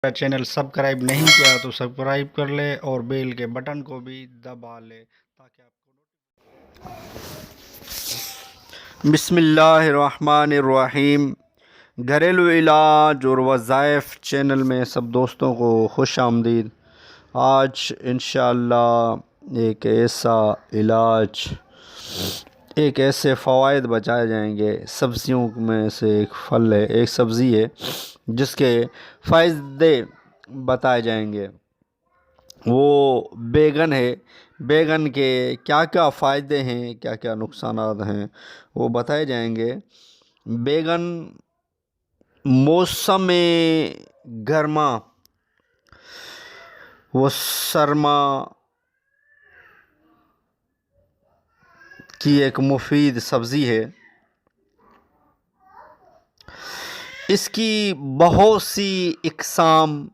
मेरा channel subscribe नहीं किया तो सब्सक्राइब कर ले और बेल के बटन को भी दबा ले ताकि आपको बिस्मिल्लाहिर्रहमानिर्रहीम। घरेलू इलाज और वज़ाइफ चैनल में सब दोस्तों को खुश आमदीद। आज इंशाअल्लाह एक ऐसे फ़वाइद बचाए जाएंगे। सब्ज़ियों में से एक फल है, एक सब्ज़ी है जिसके फ़ायदे बताए जाएंगे। वो बैगन है। बैगन के क्या क्या फ़ायदे हैं, क्या क्या नुकसानात हैं, वो बताए जाएंगे। बैगन मौसम गर्मा व सरमा की एक मुफीद सब्ज़ी है। इसकी बहुत सी इकसाम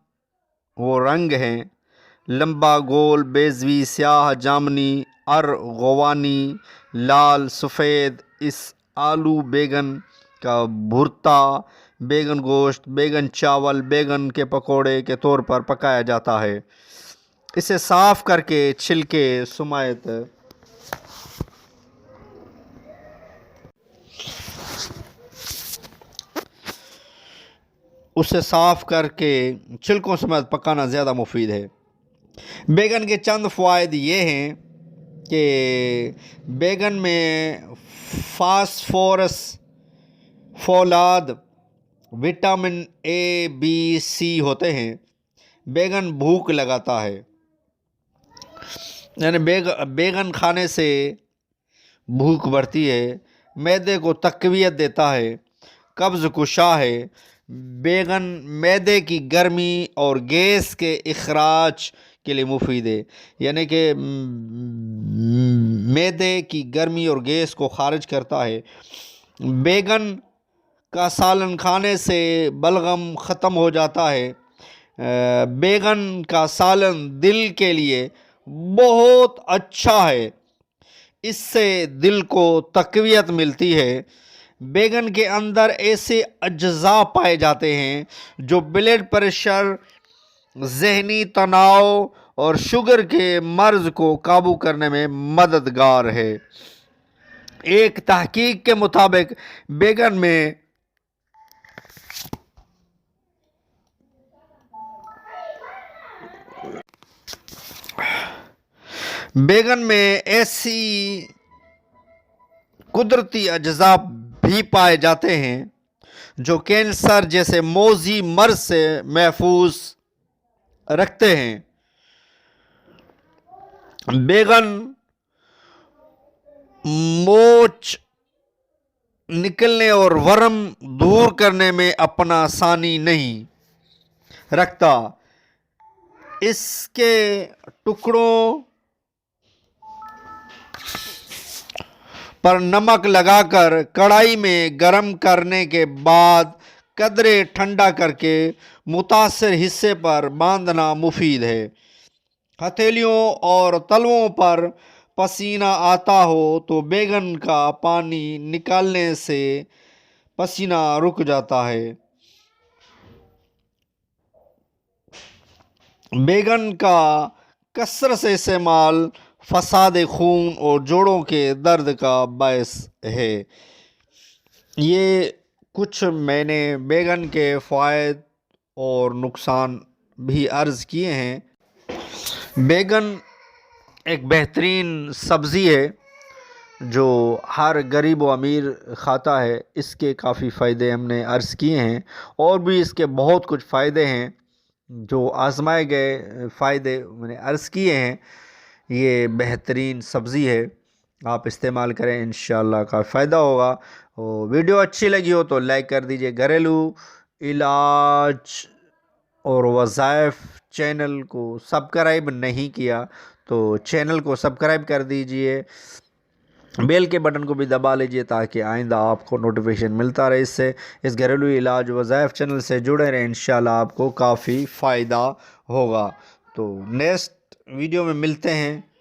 वो रंग हैं: लंबा, गोल, बेज़वी, स्याह, जामनी, अरगवानी, लाल, सफ़ेद। इस आलू बैगन का भुर्ता, बैगन गोश्त, बैगन चावल, बैगन के पकोड़े के तौर पर पकाया जाता है। इसे साफ़ करके छिलके समेत छिलकों समेत पकाना ज़्यादा मुफीद है। बैगन के चंद फ़वाइद ये हैं कि बैगन में फास्फोरस, फौलाद, विटामिन ए, बी, सी होते हैं। बैगन भूख लगाता है, यानी बैगन खाने से भूख बढ़ती है। मैदे को तक़वियत देता है, कब्ज़ कुशा है। बैगन मैदे की गर्मी और गैस के इखराज के लिए मुफीद है, यानी कि मैदे की गर्मी और गैस को खारिज करता है। बैगन का सालन खाने से बलगम ख़त्म हो जाता है। बैगन का सालन दिल के लिए बहुत अच्छा है, इससे दिल को तक़वियत मिलती है। बैगन के अंदर ऐसे अज्जा पाए जाते हैं जो ब्लड प्रेशर, ज़हनी तनाव और शुगर के मर्ज़ को काबू करने में मददगार है। एक तहकीक के मुताबिक बैगन में ऐसी कुदरती अज्जा भी पाए जाते हैं जो कैंसर जैसे मौजी मर्ज से महफूज रखते हैं। बैगन मोच निकलने और वर्म दूर करने में अपना आसानी नहीं रखता। इसके टुकड़ों पर नमक लगाकर कढ़ाई में गर्म करने के बाद कदरे ठंडा करके मुतासिर हिस्से पर बांधना मुफीद है। हथेलियों और तलवों पर पसीना आता हो तो बैगन का पानी निकालने से पसीना रुक जाता है। बैगन का कसरत से इस्तेमाल फसाद खून और जोड़ों के दर्द का बायस है। ये कुछ मैंने बैगन के फ़वाइद और नुकसान भी अर्ज़ किए हैं। बैगन एक बेहतरीन सब्ज़ी है जो हर गरीब व अमीर खाता है। इसके काफ़ी फ़ायदे हमने अर्ज़ किए हैं और भी इसके बहुत कुछ फ़ायदे हैं जो आज़माए गए फ़ायदे मैंने अर्ज़ किए हैं। ये बेहतरीन सब्ज़ी है, आप इस्तेमाल करें, इंशाअल्लाह का फ़ायदा होगा। और वीडियो अच्छी लगी हो तो लाइक कर दीजिए। घरेलू इलाज और वज़ाइफ चैनल को सब्सक्राइब नहीं किया तो चैनल को सब्सक्राइब कर दीजिए, बेल के बटन को भी दबा लीजिए ताकि आइंदा आपको नोटिफिकेशन मिलता रहे। इससे इस घरेलू इलाज वज़ाइफ चैनल से जुड़े रहें, इंशाअल्लाह आपको काफ़ी फ़ायदा होगा। तो नेक्स्ट वीडियो में मिलते हैं।